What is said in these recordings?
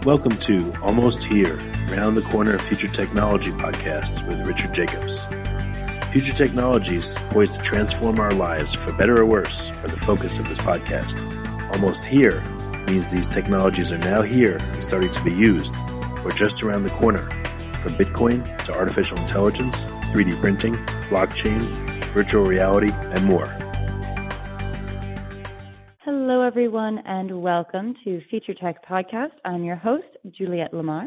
Welcome to Almost Here, Round the Corner Future Technology podcasts with Richard Jacobs. Future technologies poised to transform our lives for better or worse are the focus of this podcast. Almost here means these technologies are now here and starting to be used, or just around the corner, from Bitcoin to artificial intelligence, 3D printing, blockchain, virtual reality, and more. Hello, everyone, and welcome to Future Tech Podcast. I'm your host, Juliette Lamar,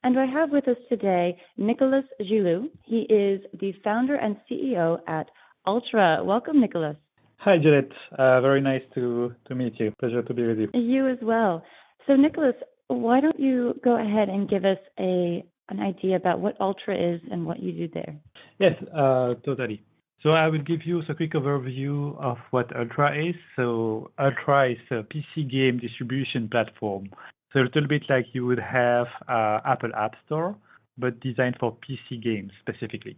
and I have with us today Nicolas Gilot. He is the founder and CEO at Ultra. Welcome, Nicolas. Hi, Gilot. Very nice to meet you. Pleasure to be with you. You as well. So, Nicolas, why don't you go ahead and give us an idea about what Ultra is and what you do there? Yes, totally. So I will give you a quick overview of what Ultra is. So Ultra is a PC game distribution platform. So a little bit like you would have Apple App Store, but designed for PC games specifically.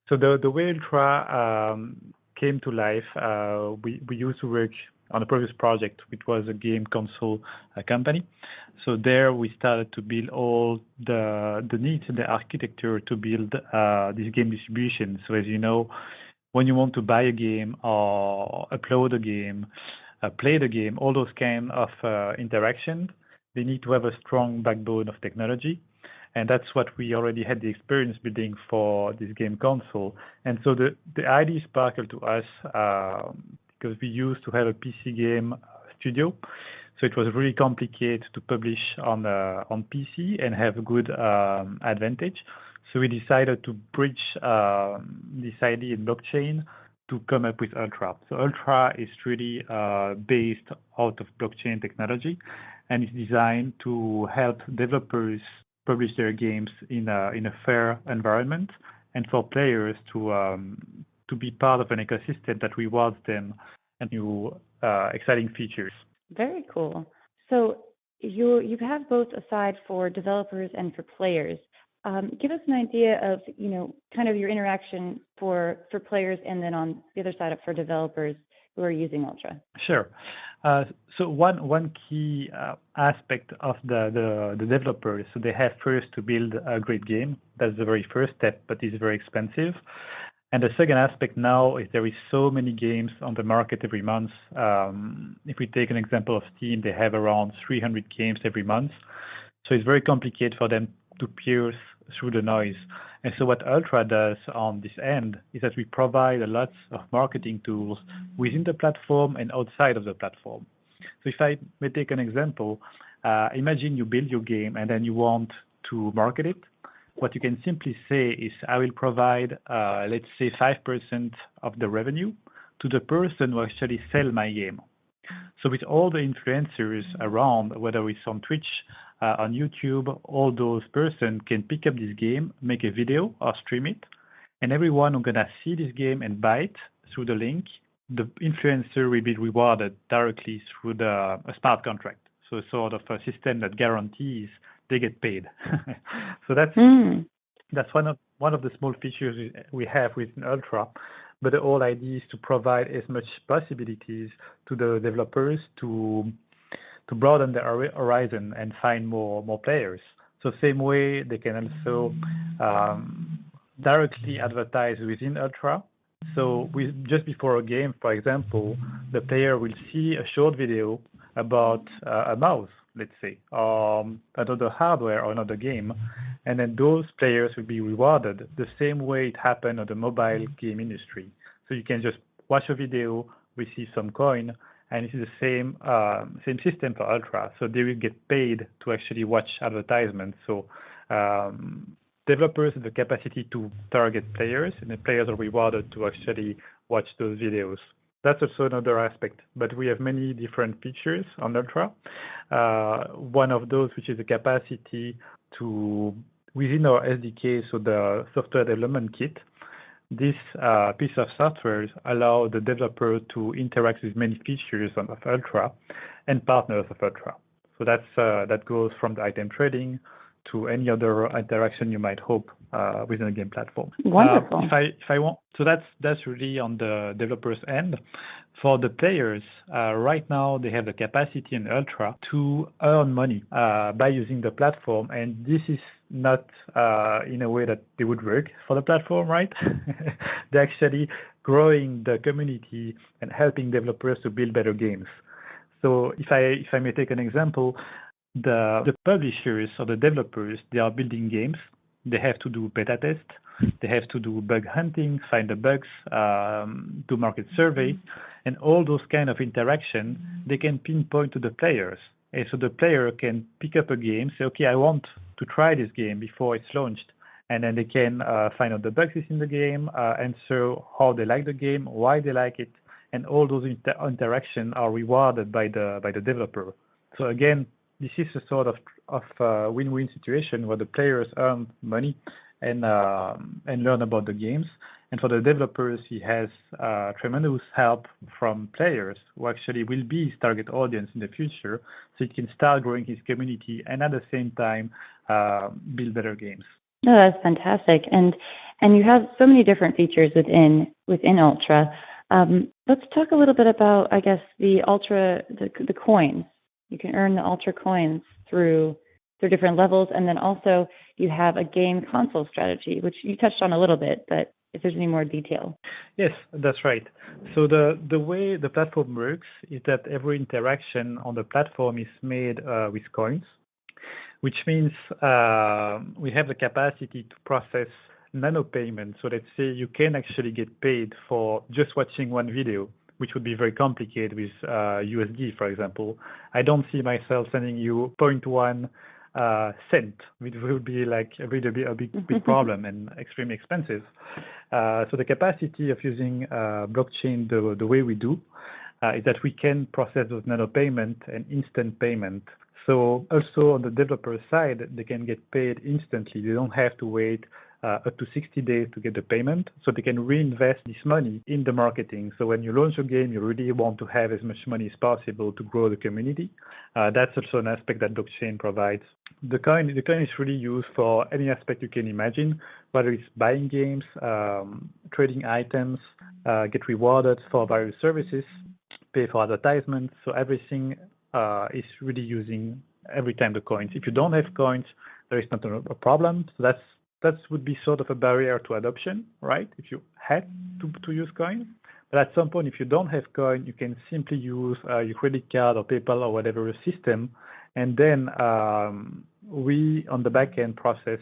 So the way Ultra came to life, we used to work on a previous project, which was a game console company. So there we started to build all the needs and the architecture to build this game distribution. So as you know, when you want to buy a game or upload a game, play the game, all those kind of interactions, they need to have a strong backbone of technology. And that's what we already had the experience building for this game console. And so the idea sparkled to us because we used to have a PC game studio. So it was really complicated to publish on PC and have a good advantage. So we decided to bridge this idea in blockchain to come up with Ultra. So Ultra is really based out of blockchain technology, and it's designed to help developers publish their games in a fair environment, and for players to be part of an ecosystem that rewards them and new exciting features. Very cool. So you have both a side for developers and for players. Give us an idea of, kind of your interaction for players, and then on the other side for developers who are using Ultra. Sure. So one key aspect of the developers, so they have first to build a great game. That's the very first step, but it's very expensive. And the second aspect now is there is so many games on the market every month. If we take an example of Steam, they have around 300 games every month. So it's very complicated for them to pierce through the noise. And so what Ultra does on this end is that we provide a lot of marketing tools within the platform and outside of the platform. So if I may take an example, imagine you build your game and then you want to market it. What you can simply say is, I will provide, let's say, 5% of the revenue to the person who actually sell my game. So with all the influencers around, whether it's on Twitch, on YouTube, all those persons can pick up this game, make a video or stream it, and everyone who's going to see this game and buy it through the link, the influencer will be rewarded directly through a smart contract. So a sort of a system that guarantees they get paid. So that's one of the small features we have within Ultra. But the whole idea is to provide as much possibilities to the developers to broaden their horizon and find more players. So same way they can also directly advertise within Ultra. So just before a game, for example, the player will see a short video about a mouse, let's say, or another hardware or another game, and then those players will be rewarded the same way it happened on the mobile game industry. So you can just watch a video, receive some coin, and this is the same system for Ultra. So they will get paid to actually watch advertisements. So developers have the capacity to target players, and the players are rewarded to actually watch those videos. That's also another aspect, but we have many different features on Ultra. One of those, which is the capacity to, within our SDK, so the software development kit, this piece of software allows the developer to interact with many features of Ultra and partners of Ultra. So that goes from the item trading to any other interaction you might hope within a game platform. Wonderful. If I want, so that's really on the developers end. For the players, right now they have the capacity in Ultra to earn money by using the platform, and this is not in a way that they would work for the platform, right? They're actually growing the community and helping developers to build better games. So if I may take an example, the publishers or the developers, they are building games. They have to do beta tests. They have to do bug hunting, find the bugs, do market survey, and all those kind of interaction they can pinpoint to the players. And so the player can pick up a game, say, okay, I want to try this game before it's launched. And then they can find out the bugs in the game, answer how they like the game, why they like it, and all those interactions are rewarded by the developer. So again, this is a sort of win-win situation where the players earn money and learn about the games. And for the developers, he has tremendous help from players who actually will be his target audience in the future, so he can start growing his community and at the same time build better games. No, that's fantastic. And you have so many different features within Ultra. Let's talk a little bit about, I guess, the Ultra, the coins. You can earn the Ultra coins through different levels, and then also you have a game console strategy, which you touched on a little bit, but if there's any more detail. Yes, that's right. So the way the platform works is that every interaction on the platform is made with coins, which means we have the capacity to process nano payments. So let's say you can actually get paid for just watching one video, which would be very complicated with USD, for example. I don't see myself sending you 0.1 cent, which would be like a big problem and extremely expensive. So the capacity of using blockchain the way we do is that we can process those nano payment and instant payment. So also on the developer side, they can get paid instantly. They don't have to wait up to 60 days to get the payment, so they can reinvest this money in the marketing. So when you launch a game, you really want to have as much money as possible to grow the community. That's also an aspect that blockchain provides. The coin is really used for any aspect you can imagine, whether it's buying games, trading items, get rewarded for various services, pay for advertisements. So everything is really using every time the coins. If you don't have coins, there is not a problem. So that would be sort of a barrier to adoption, right? If you had to use coin. But at some point, if you don't have coin, you can simply use your credit card or PayPal or whatever system, and then we on the back end process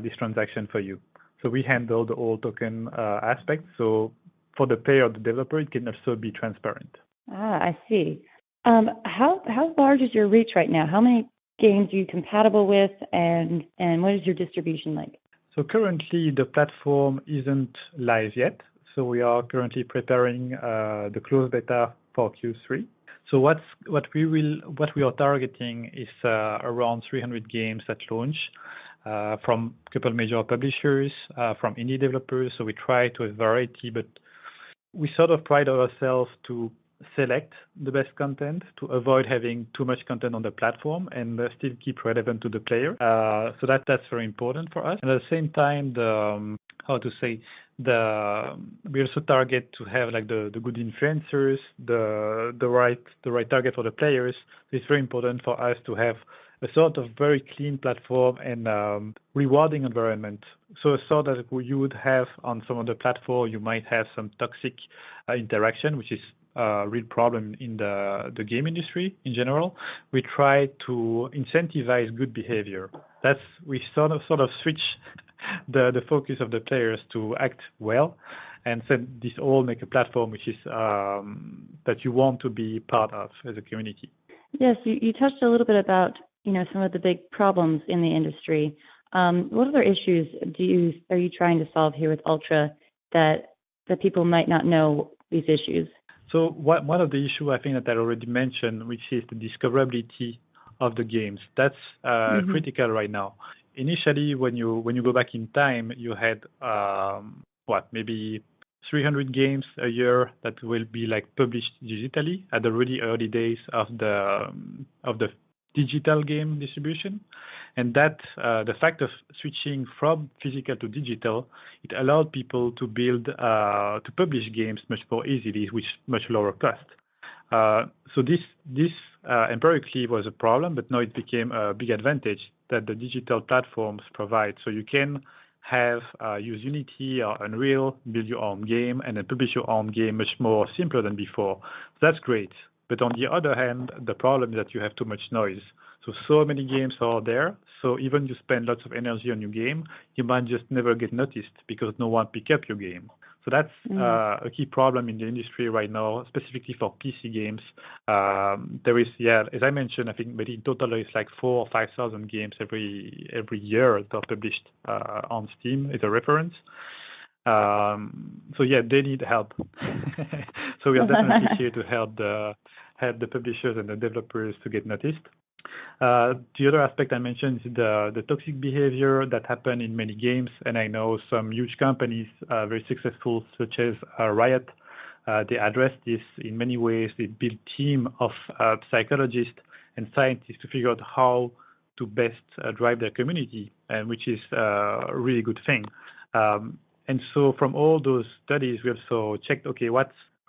this transaction for you. So we handle the whole token aspect. So for the player or the developer, it can also be transparent. I see. How large is your reach right now? How many games are you compatible with, and what is your distribution like? So currently the platform isn't live yet. So we are currently preparing the closed beta for Q3. So what we are targeting is around 300 games at launch from a couple major publishers, from indie developers. So we try to have variety, but we sort of pride ourselves to select the best content to avoid having too much content on the platform and still keep relevant to the player. So that's very important for us. And at the same time, we also target to have like the good influencers, the right target for the players. It's very important for us to have a sort of very clean platform and rewarding environment. So a sort that you would have on some other platform, you might have some toxic interaction, which is a real problem in the game industry in general. We try to incentivize good behavior. We sort of switch the focus of the players to act well, and so this all make a platform which is that you want to be part of as a community. Yes, you touched a little bit about some of the big problems in the industry. What other issues are you trying to solve here with Ultra that people might not know these issues? So one of the issues I think that I already mentioned, which is the discoverability of the games. That's critical right now. Initially, when you go back in time, you had maybe 300 games a year that will be like published digitally at the really early days of the digital game distribution. And that the fact of switching from physical to digital, it allowed people to publish games much more easily with much lower cost. So this empirically was a problem, but now it became a big advantage that the digital platforms provide. So you can use Unity or Unreal, build your own game, and then publish your own game much more simpler than before. So that's great. But on the other hand, the problem is that you have too much noise. So many games are there. So even you spend lots of energy on your game, you might just never get noticed because no one pick up your game. So that's a key problem in the industry right now, specifically for PC games. There is, as I mentioned, I think maybe in total it's like 4,000 or 5,000 games every year that are published on Steam as a reference. So they need help. So we are definitely here to help the publishers and the developers to get noticed. The other aspect I mentioned is the toxic behavior that happened in many games, and I know some huge companies, very successful, such as Riot, they address this in many ways. They build a team of psychologists and scientists to figure out how to best drive their community, and which is a really good thing. And so from all those studies, we also checked, okay,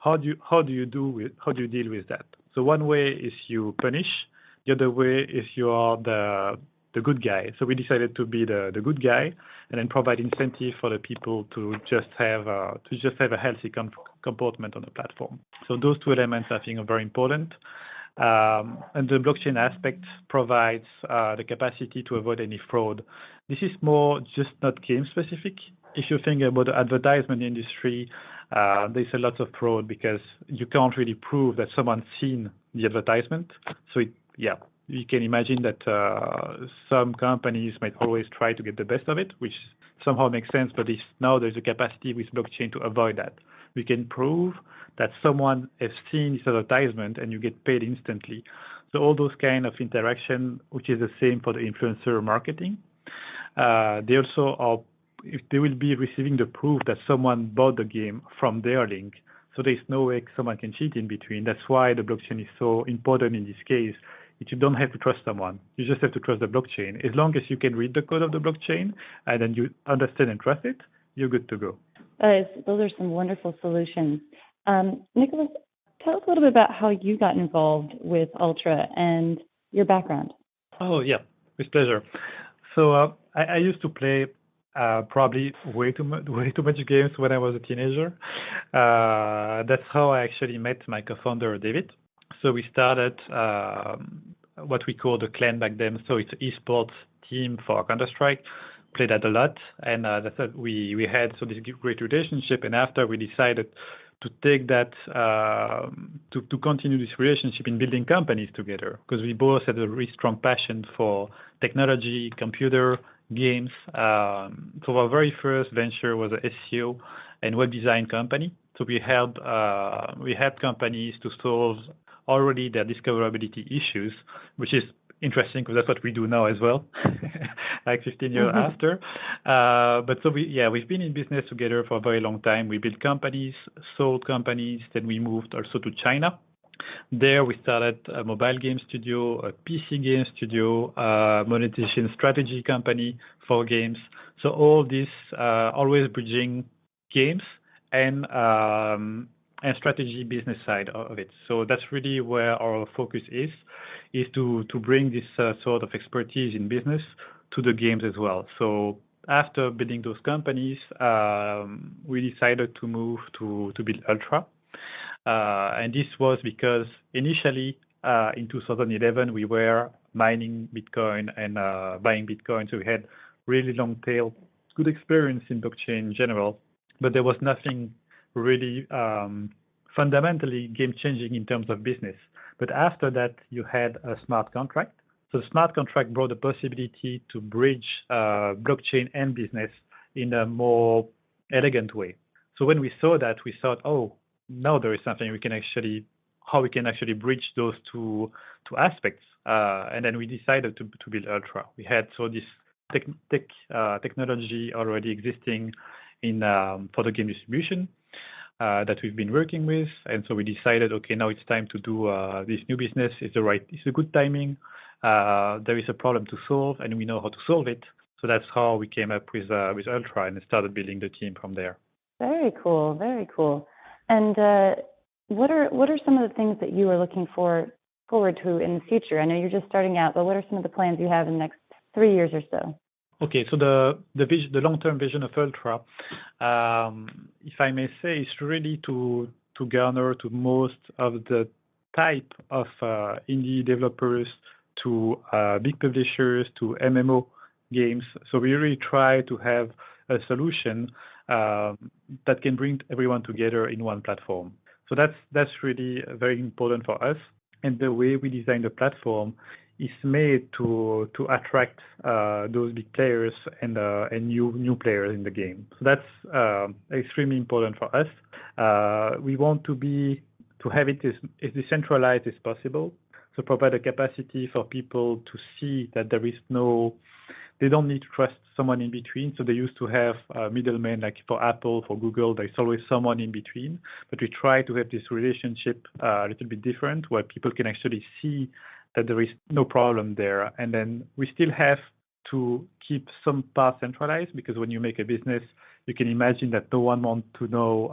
how do you deal with that? So one way is you punish. The other way is you are the good guy. So we decided to be the good guy and then provide incentive for the people to just have a healthy comportment on the platform. So those two elements I think are very important. And the blockchain aspect provides the capacity to avoid any fraud. This is more just not game specific. If you think about the advertisement industry, there's a lot of fraud because you can't really prove that someone's seen the advertisement. So you can imagine that some companies might always try to get the best of it, which somehow makes sense, but now there's a capacity with blockchain to avoid that. We can prove that someone has seen this advertisement and you get paid instantly. So all those kind of interaction, which is the same for the influencer marketing, they will be receiving the proof that someone bought the game from their link. So there's no way someone can cheat in between. That's why the blockchain is so important in this case. You don't have to trust someone. You just have to trust the blockchain. As long as you can read the code of the blockchain and then you understand and trust it, you're good to go. Those are some wonderful solutions. Nicolas, tell us a little bit about how you got involved with Ultra and your background. Oh, yeah, with pleasure. So I used to play probably way too much games when I was a teenager. That's how I actually met my co-founder, David. So we started what we call the clan back then. So it's an esports team for Counter-Strike. Played that a lot, and that's what we had this great relationship. And after we decided to take that to continue this relationship in building companies together, because we both had a really strong passion for technology, computer, games. So our very first venture was a SEO and web design company. So we helped companies to solve already their discoverability issues, which is interesting because that's what we do now as well, like 15 years after. But so we've been in business together for a very long time. We built companies, sold companies, then we moved also to China. There we started a mobile game studio, a PC game studio, a monetization strategy company for games. So all this always bridging games and strategy business side of it. So that's really where our focus is to bring this sort of expertise in business to the games as well. So after building those companies, we decided to move to build Ultra. And this was because initially in 2011, we were mining Bitcoin and buying Bitcoin. So we had really long tail, good experience in blockchain in general, but there was nothing really fundamentally game-changing in terms of business. But after that, you had a smart contract. So the smart contract brought the possibility to bridge blockchain and business in a more elegant way. So when we saw that, we thought, now there is something we can actually bridge those two aspects. And then we decided to build Ultra. We had this technology already existing for the game distribution that we've been working with, and so we decided, okay, now it's time to do this new business. It's a good timing. there is a problem to solve, and we know how to solve it. So that's how we came up with Ultra and started building the team from there. Very cool, very cool. And what are some of the things that you are looking forward to in the future? I know you're just starting out, but what are some of the plans you have in the next 3 years or so? Okay, so the long-term vision of Ultra, if I may say, is really to garner to most of the type of indie developers to big publishers to MMO games. So we really try to have a solution that can bring everyone together in one platform. So that's really very important for us. And the way we design the platform is made to attract those big players and new players in the game. So that's extremely important for us. We want to have it as decentralized as possible. So provide a capacity for people to see that they don't need to trust someone in between. So they used to have middlemen, like for Apple, for Google, there's always someone in between. But we try to have this relationship a little bit different, where people can actually see that there is no problem there. And then we still have to keep some parts centralized, because when you make a business, you can imagine that no one wants to know,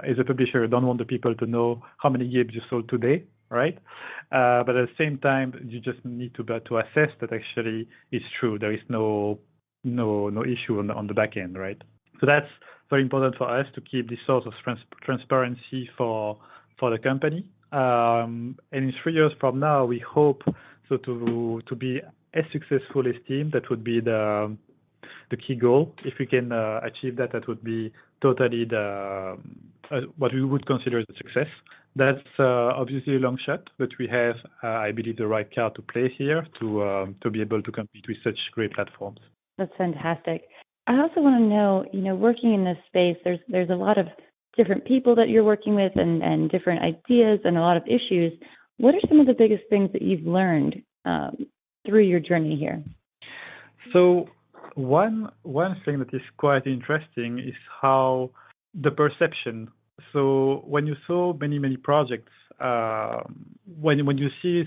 as a publisher, don't want the people to know how many games you sold today, right? But at the same time, you just need to assess that actually it's true. There is no issue on the back end, right? So that's very important for us to keep this sort of transparency for the company. And in 3 years from now, we hope to be as successful as Steam. That would be the key goal. If we can achieve that, that would be totally what we would consider as a success. That's obviously a long shot, but we have, I believe, the right card to play here to be able to compete with such great platforms. That's fantastic. I also want to know, working in this space, there's a lot of different people that you're working with and different ideas and a lot of issues. What are some of the biggest things that you've learned through your journey here? So one thing that is quite interesting is how the perception. So when you saw many projects, when you see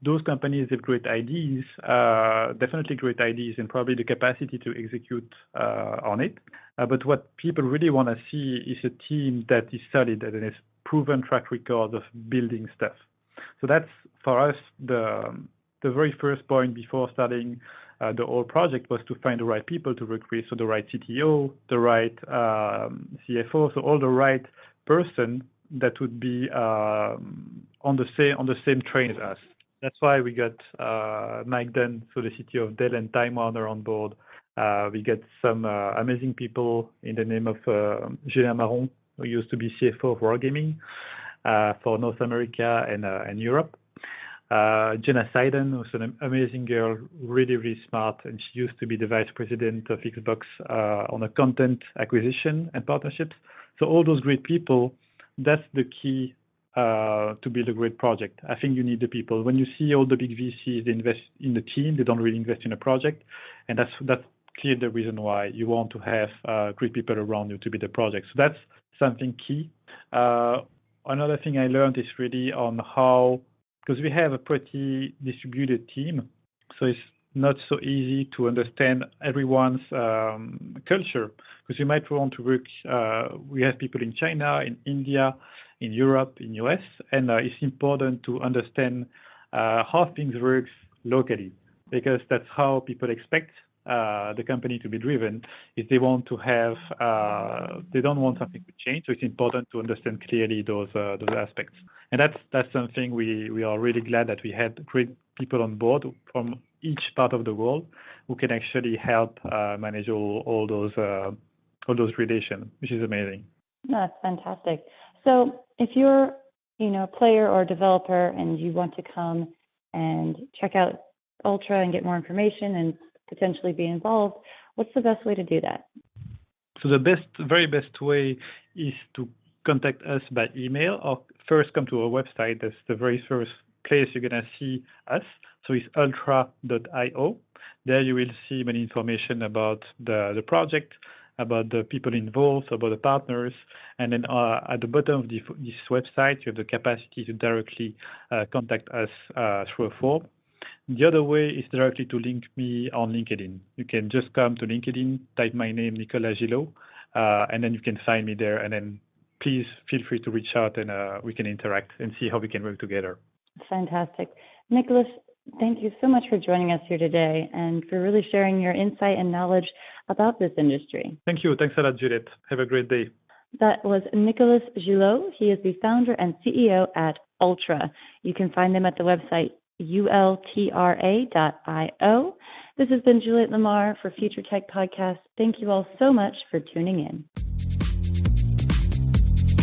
those companies have great ideas, definitely great ideas, and probably the capacity to execute on it. But what people really want to see is a team that is solid and has proven track record of building stuff. So that's for us the very first point before starting the whole project was to find the right people to recruit. So the right CTO, the right CFO, so all the right person that would be on the same train as us. That's why we got Mike Dunn, so the CTO of Dell and Time Warner on board. We got some amazing people in the name of Gilot Marron, who used to be CFO of Wargaming for North America and Europe. Jenna Seiden, who's an amazing girl, really smart, and she used to be the vice president of Xbox on a content acquisition and partnerships. So all those great people, that's the key to build a great project. I think you need the people. When you see all the big VCs, they invest in the team, they don't really invest in a project, and that's clearly the reason why you want to have great people around you to build a project. So that's something key. Another thing I learned is really on how, because we have a pretty distributed team, so it's not so easy to understand everyone's culture, because you might want to work, we have people in China, in India, in Europe, in US, and it's important to understand how things work locally, because that's how people expect the company to be driven. Is they want to have, they don't want something to change, so it's important to understand clearly those aspects. And that's something we are really glad that we had great people on board from each part of the world who can actually help manage all those relations, which is amazing. That's fantastic. So if you're, a player or developer and you want to come and check out Ultra and get more information and potentially be involved, what's the best way to do that? So the very best way is to contact us by email, or first come to our website. That's the very first place you're going to see us. So it's ultra.io. There you will see many information about the project, about the people involved, about the partners. And then at the bottom of this website, you have the capacity to directly contact us through a form. The other way is directly to link me on LinkedIn. You can just come to LinkedIn, type my name, Nicolas Gilot, and then you can find me there. And then please feel free to reach out and we can interact and see how we can work together. Fantastic. Nicolas, thank you so much for joining us here today and for really sharing your insight and knowledge about this industry. Thank you. Thanks a lot, Juliette. Have a great day. That was Nicolas Gilot. He is the founder and CEO at Ultra. You can find them at the website ultra.io. This has been Juliette Lamar for Future Tech Podcast. Thank you all so much for tuning in.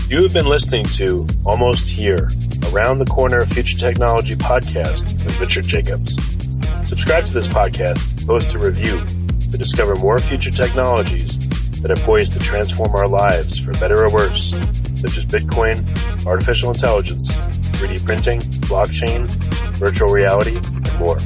You have been listening to Almost Here, Around the Corner Future Technology Podcast with Richard Jacobs. Subscribe to this podcast, post a review to discover more future technologies that are poised to transform our lives for better or worse, such as Bitcoin, artificial intelligence, 3D printing, blockchain, virtual reality, and more.